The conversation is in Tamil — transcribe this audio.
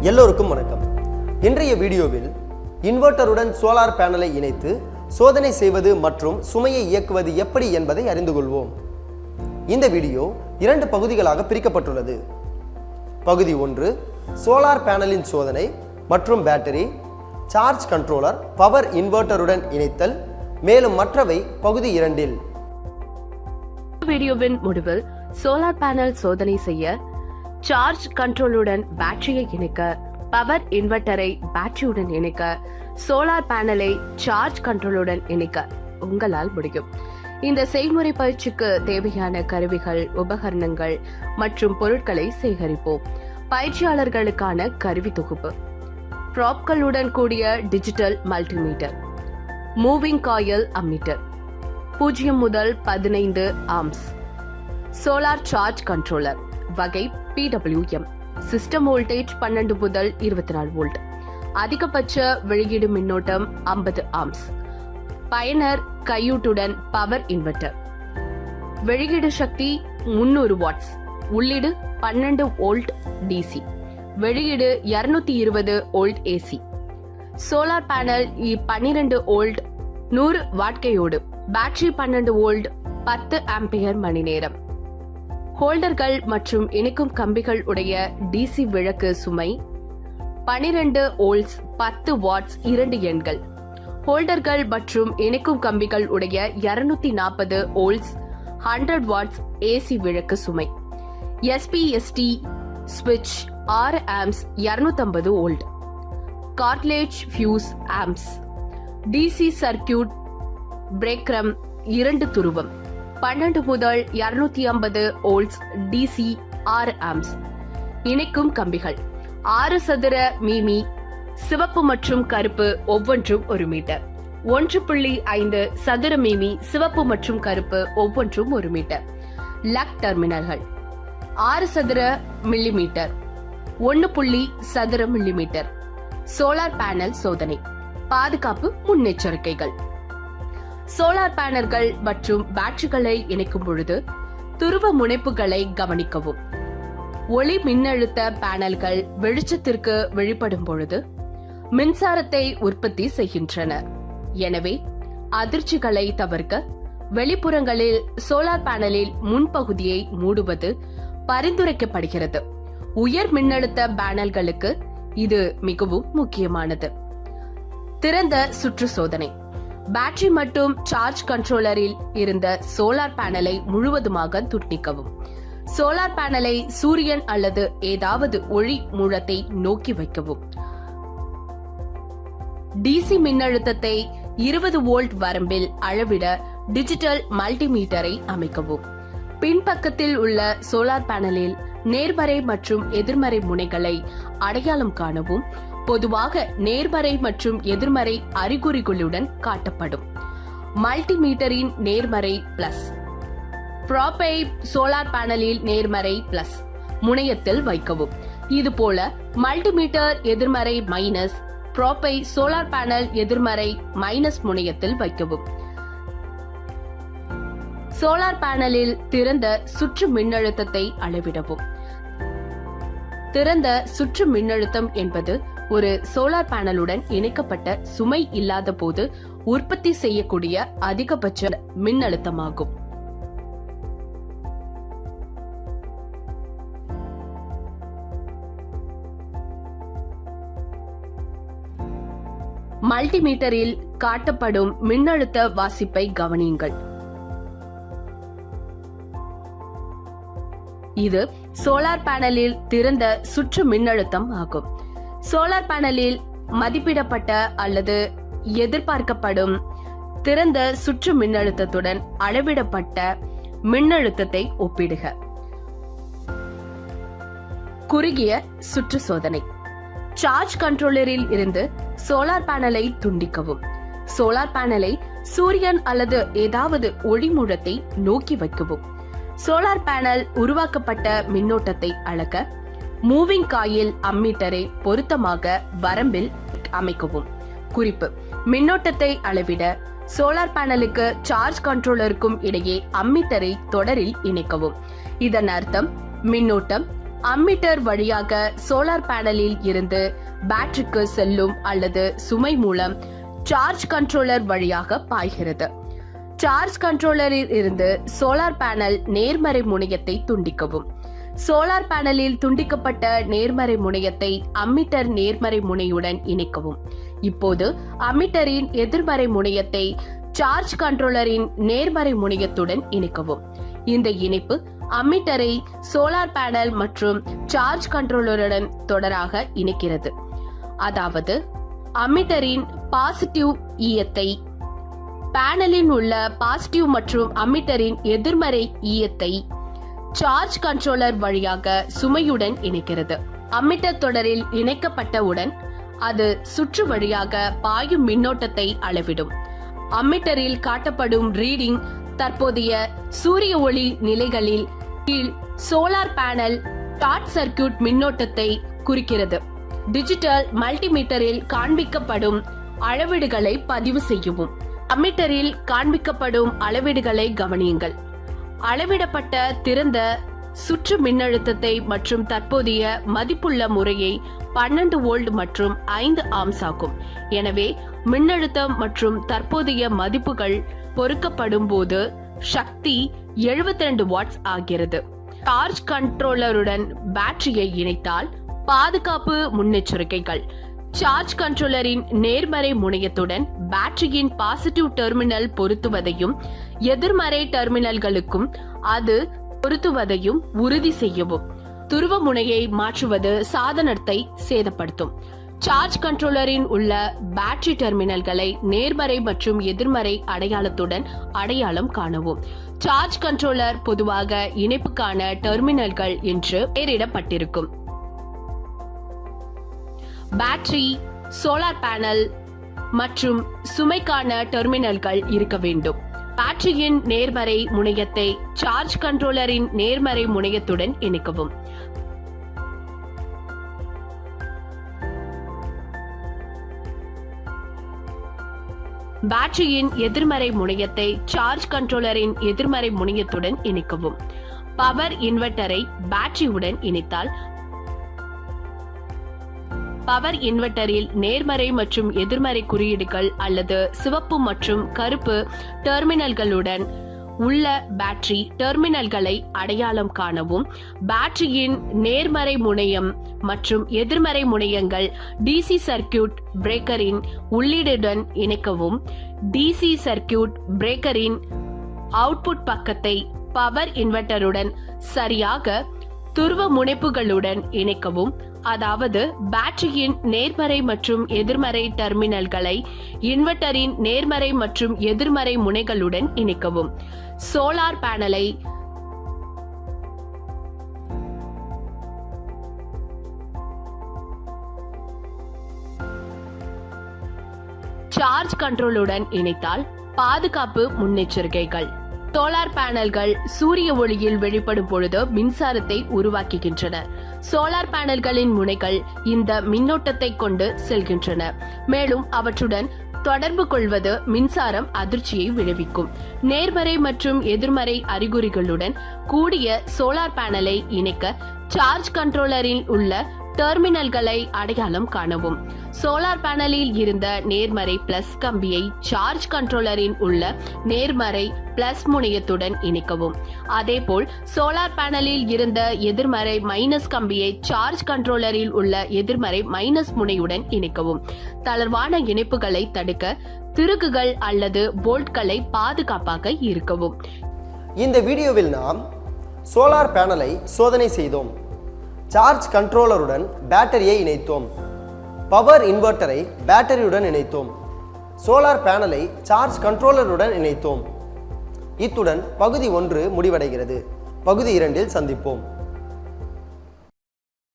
எல்லோருக்கும் வணக்கம். இன்றைய வீடியோவில் இன்வெர்ட்டருடன் சோலார் பேனலை இணைத்து சோதனை செய்வது மற்றும் சுமையை இயக்குவது எப்படி என்பதை அறிந்து கொள்வோம். இந்த வீடியோ 2 பகுதிகளாக பிரிக்கப்பட்டுள்ளது. பகுதி 1 சோலார் பேனலின் சோதனை மற்றும் பேட்டரி, சார்ஜ் கண்ட்ரோலர், பவர் இன்வெர்ட்டருடன் இணைத்தல், மேலும் மற்றவை பகுதி 2. வீடியோவின் முடிவில் சோலார் பேனல் சோதனை செய்ய, சார்ஜ் கண்ட்ரோலுடன் பேட்டரியை இணைக்க, பவர் இன்வெர்ட்டரை பேட்டரியுடன் இணைக்க, சோலார் பேனலை சார்ஜ் கண்ட்ரோலுடன் இணைக்க உங்களால் முடியும். இந்த செய்முறை பயிற்சிக்கு தேவையான கருவிகள், உபகரணங்கள் மற்றும் பொருட்களை சேகரிப்போம். பயிற்சியாளர்களுக்கான கருவி தொகுப்பு: ப்ராப்களுடன் கூடிய digital multimeter, moving coil ammeter, 0 முதல் 15 ஆம்ஸ், சோலார் சார்ஜ் கண்ட்ரோலர் வகை PWM, சிஸ்டம் வோல்டேஜ் 12 முதல் 24 வோல்ட், அதிகபட்ச வெளியீடு மின்னோட்டம் 50 ஆம்ஸ், பயனர் கையூட்டுடன் பவர் இன்வெர்ட்டர், வெளியீடு சக்தி 300 வாட்ஸ், உள்ளீடு 12 வோல்ட் DC, வெளியீடு 220 volt AC, solar panel 12 volt 100 வாட்கையோடு, பேட்டரி 12 வோல்ட் 10 ஆம்பியர் மணி நேரம், ஹோல்டர்கள் மற்றும் இணைக்கும் கம்பிகள் உடைய DC விளக்கு சுமை 12 வோல்ட்ஸ் 10 வாட்ஸ் 2 எண்கள், ஹோல்டர்கள் மற்றும் இணைக்கும் கம்பிகள் உடைய 240 வோல்ட்ஸ் 100 வாட்ஸ் AC விளக்கு சுமை, SPST ஸ்விட்ச் 6 amps 250 volt, cartridge fuse amps, DC circuit பிரேக்கரம் 2 துருவம், 12 முதல் 250 வோல்ட்ஸ் DC 6 ஆம்ஸ், இணைக்கும் கம்பிகள் 6 சதுர மிமி, சிவப்பு மற்றும் கருப்பு ஒவ்வொன்றும் 1 மீட்டர், 1.5 சதுர மிமி, சிவப்பு மற்றும் கருப்பு ஒவ்வொன்றும் 1 மீட்டர், லக் டெர்மினல்கள் 6 சதுர மில்லிமீட்டர், 1 சதுர மில்லிமீட்டர். சோலார் பேனல் சோதனை. பாதுகாப்பு முன்னெச்சரிக்கைகள்: சோலார் பேனல்கள் மற்றும் பேட்டரிகளை இணைக்கும் பொழுது துருவ முனைப்புகளை கவனிக்கவும். ஒளி மின்னழுத்த பேனல்கள் வெளிச்சத்திற்கு வெளிப்படும் பொழுது மின்சாரத்தை உற்பத்தி செய்கின்றன. எனவே அதிர்ச்சிகளை தவிர்க்க வெளிப்புறங்களில் சோலார் பேனலில் முன்பகுதியை மூடுவது பரிந்துரைக்கப்படுகிறது. உயர் மின்னழுத்த பேனல்களுக்கு இது மிகவும் முக்கியமானது. திறந்த சுற்று சோதனை. பேட்டரி மற்றும் சார்ஜ் கண்ட்ரோலரில் இருந்த சோலார் பேனலை முழுவதுமாக துண்டிக்கவும். சோலார் பேனலை சூரியன் அல்லது ஏதாவது ஒளி மூலத்தை நோக்கி வைக்கவும். DC மின்னழுத்தத்தை 20 வோல்ட் வரம்பில் அளவிட டிஜிட்டல் மல்டிமீட்டரை அமைக்கவும். பின்பக்கத்தில் உள்ள சோலார் பேனலில் நேர்மறை மற்றும் எதிர்மறை முனைகளை அடையாளம் காணவும். பொதுவாக நேர்மறை மற்றும் எதிர்மறை அறிகுறிகளுடன் காட்டப்படும். மல்டிமீட்டரின் நேர்மறை பிளஸ் ப்ராப்பை சோலார் பேனலில் நேர்மறை பிளஸ் முனையத்தில் வைக்கவும். இதுபோல மல்டிமீட்டர் எதிர்மறை மைனஸ் ப்ராப்பை சோலார் பேனல் எதிர்மறை மைனஸ் முனையத்தில் வைக்கவும். சோலார் பேனலில் திறந்த சுற்று மின்னழுத்தத்தை அளவிடவும். திறந்த சுற்று மின்னழுத்தம் என்பது ஒரு சோலார் பேனலுடன் இணைக்கப்பட்ட சுமை இல்லாத போது உற்பத்தி செய்யக்கூடிய அதிகபட்ச மின்னழுத்தமாகும். மல்டிமீட்டரில் காட்டப்படும் மின்னழுத்த வாசிப்பை கவனியுங்கள். இது சோலார் பேனலில் திறந்த சுற்று மின்னழுத்தம் ஆகும். சோலார் பேனலில் மதிப்பிடப்பட்ட அல்லது எதிர்பார்க்கப்படும் திறந்த சுற்று மின்னழுத்தத்துடன் அளவிடப்பட்ட மின்னழுத்தத்தை ஒப்பிடுக. குறுகிய சுற்று சோதனை. சார்ஜ் கண்ட்ரோலரில் இருந்து சோலார் பேனலை துண்டிக்கவும். சோலார் பேனலை சூரியன் அல்லது ஏதாவது ஒளி மூலத்தை நோக்கி வைக்கவும். சோலார் பேனல் உருவாக்கப்பட்ட மின்னோட்டத்தை அளக்க மூவிங் காயில் அம்மீட்டரை பொருத்தமாக வரம்பில் அமைக்கவும். குறிப்பு: மின்னோட்டத்தை அளவிட சோலார் பேனலுக்கு சார்ஜ் கண்ட்ரோலருக்கும் இடையே அம்மீட்டரை தொடரில் இணைக்கவும். இதன் அர்த்தம் மின்னோட்டம் அம்மீட்டர் வழியாக சோலார் பேனலில் இருந்து பேட்டரிக்கு செல்லும் அல்லது சுமை மூலம் சார்ஜ் கண்ட்ரோலர் வழியாக பாய்கிறது. சார்ஜ் கண்ட்ரோலரில் இருந்து சோலார் பேனல் நேர்மறை முனையத்தை துண்டிக்கவும். சோலார் பேனலில் துண்டிக்கப்பட்ட நேர்மறை முனையத்தை அம்மீட்டர் நேர்மறை முனையுடன் இணைக்கவும். இப்போது அம்மீட்டரின் எதிர்மறை முனையத்தை சார்ஜ் கண்ட்ரோலரின் நேர்மறை முனையத்துடன் இணைக்கவும். இந்த இணைப்பு அம்மீட்டரை சோலார் பேனல் மற்றும் சார்ஜ் கண்ட்ரோலருடன் தொடராக இணைக்கிறது. அதாவது அம்மீட்டரின் பாசிட்டிவ் ஈயத்தை பேனலில் உள்ள பாசிட்டிவ் மற்றும் அம்மீட்டரின் எதிர்மறை ஈயத்தை சார்ஜ் கண்ட்ரோலர் வழியாக சுமையுடன் இணைக்கிறது. அம்மீட்டர் தொடரில் இணைக்கப்பட்டவுடன் அது சுற்று வழியாக பாயும் மின்னோட்டத்தை அளவிடும். அம்மீட்டரில் காட்டப்படும் ரீடிங் தற்போதைய சூரிய ஒளி நிலைகளில் கீழ் சோலார் பேனல் ஷார்ட் சர்க்யூட் மின்னோட்டத்தை குறிக்கிறது. டிஜிட்டல் மல்டிமீட்டரில் காண்பிக்கப்படும் அளவீடுகளை பதிவு செய்யவும். அம்மீட்டரில் காண்பிக்கப்படும் அளவீடுகளை கவனியுங்கள். அளவிடப்பட்ட திறந்த சுற்று மின்னழுத்தத்தை மற்றும் தற்போதைய மதிப்புள்ள முறையை 12 வோல்ட் மற்றும் 5 ஆம்ஸ் ஆகும். எனவே மின்னழுத்தம் மற்றும் தற்போதைய மதிப்புகள் பொருத்தப்படும் போது சக்தி 72 வாட்ஸ் ஆகிறது. சார்ஜ் கண்ட்ரோலருடன் பேட்டரியை இணைத்தால் பாதுகாப்பு முன்னெச்சரிக்கைகள். சார்ஜ் கண்ட்ரோலரின் நேர்மறை முனையத்துடன் பேட்டரியின் பாசிட்டிவ் டெர்மினல் பொருத்துவதையும் எதிர்மறை டெர்மினல்களுக்கும் அது பொருத்துவதையும் உறுதி செய்யவும். துருவ முனையை மாற்றுவது சாதனத்தை சேதப்படுத்தும். சார்ஜ் கண்ட்ரோலரின் உள்ள பேட்டரி டெர்மினல்களை நேர்மறை மற்றும் எதிர்மறை அடையாளத்துடன் அடையாளம் காணவும். சார்ஜ் கண்ட்ரோலர் பொதுவாக இணைப்புக்கான டெர்மினல்கள் என்று பெயரிடப்பட்டிருக்கும். பேட்டரி, சோலார் பேனல் மற்றும் சுமைக்கான டெர்மினல்கள் இருக்க வேண்டும். பேட்டரியின் நேர்மறை முனையத்தை சார்ஜ் கண்ட்ரோலரின் நேர்மறை முனையத்துடன் இணைக்கவும். பேட்டரியின் எதிர்மறை முனையத்தை சார்ஜ் கண்ட்ரோலரின் எதிர்மறை முனையத்துடன் இணைக்கவும். பவர் இன்வெர்ட்டரை பேட்டரியுடன் இணைத்தால் பவர் இன்வெர்ட்டரில் நேர்மறை மற்றும் எதிர்மறை குறியீடுகள் அல்லது சிவப்பு மற்றும் கருப்பு டெர்மினல்களுடன் உள்ள பேட்டரி டெர்மினல்களை அடையாளம் காணவும். பேட்டரியின் நேர்மறை முனையம் மற்றும் எதிர்மறை முனையங்கள் டிசி சர்க்யூட் பிரேக்கரின் உள்ளீடுடன் இணைக்கவும். டிசி சர்க்யூட் பிரேக்கரின் அவுட்புட் பக்கத்தை பவர் இன்வெர்ட்டருடன் சரியாக துருவ முனைப்புகளுடன் இணைக்கவும். அதாவது பேட்டரியின் நேர்மறை மற்றும் எதிர்மறை டெர்மினல்களை இன்வெர்ட்டரின் நேர்மறை மற்றும் எதிர்மறை முனைகளுடன் இணைக்கவும். சோலார் பேனலை சார்ஜ் கண்ட்ரோலுடன் இணைத்தால் பாதுகாப்பு முன்னெச்சரிக்கைகள். சோலார் பேனல்கள் சூரிய ஒளியில் வெளிப்படும் பொழுது மின்சாரத்தை உருவாக்குகின்றன. சோலார் பேனல்களின் முனைகள் இந்த மின்னோட்டத்தை கொண்டு செல்கின்றன. மேலும் அவற்றுடன் தொடர்பு கொள்வது மின்சாரம் அதிர்ச்சியை விளைவிக்கும். நேர்மறை மற்றும் எதிர்மறை அறிகுறிகளுடன் கூடிய சோலார் பேனலை இணைக்க சார்ஜ் கண்ட்ரோலரில் உள்ள டெர்மினல்களை அடையாளம் காணவும். சோலார் பேனலில் இருந்த நேர்மறை பிளஸ் கம்பியை சார்ஜ் கண்ட்ரோலரில் உள்ள நேர்மறை பிளஸ் முனையத்துடன் இணைக்கவும். அதேபோல் சோலார் பேனலில் இருந்த எதிர்மறை மைனஸ் கம்பியை சார்ஜ் கண்ட்ரோலரில் உள்ள எதிர்மறை மைனஸ் முனையுடன் இணைக்கவும். தளர்வான இணைப்புகளை தடுக்க திருகுகள் அல்லது போல்ட்களை பாதுகாப்பாக இருக்கவும். இந்த வீடியோவில் நாம் சோலார் பேனலை சோதனை செய்தோம். சார்ஜ் கண்ட்ரோலருடன் பேட்டரியை இணைத்தோம். பவர் இன்வெர்ட்டரை பேட்டரியுடன் இணைத்தோம். சோலார் பேனலை சார்ஜ் கண்ட்ரோலருடன் இணைத்தோம். இத்துடன் பகுதி 1 முடிவடைகிறது. பகுதி 2இல் சந்திப்போம்.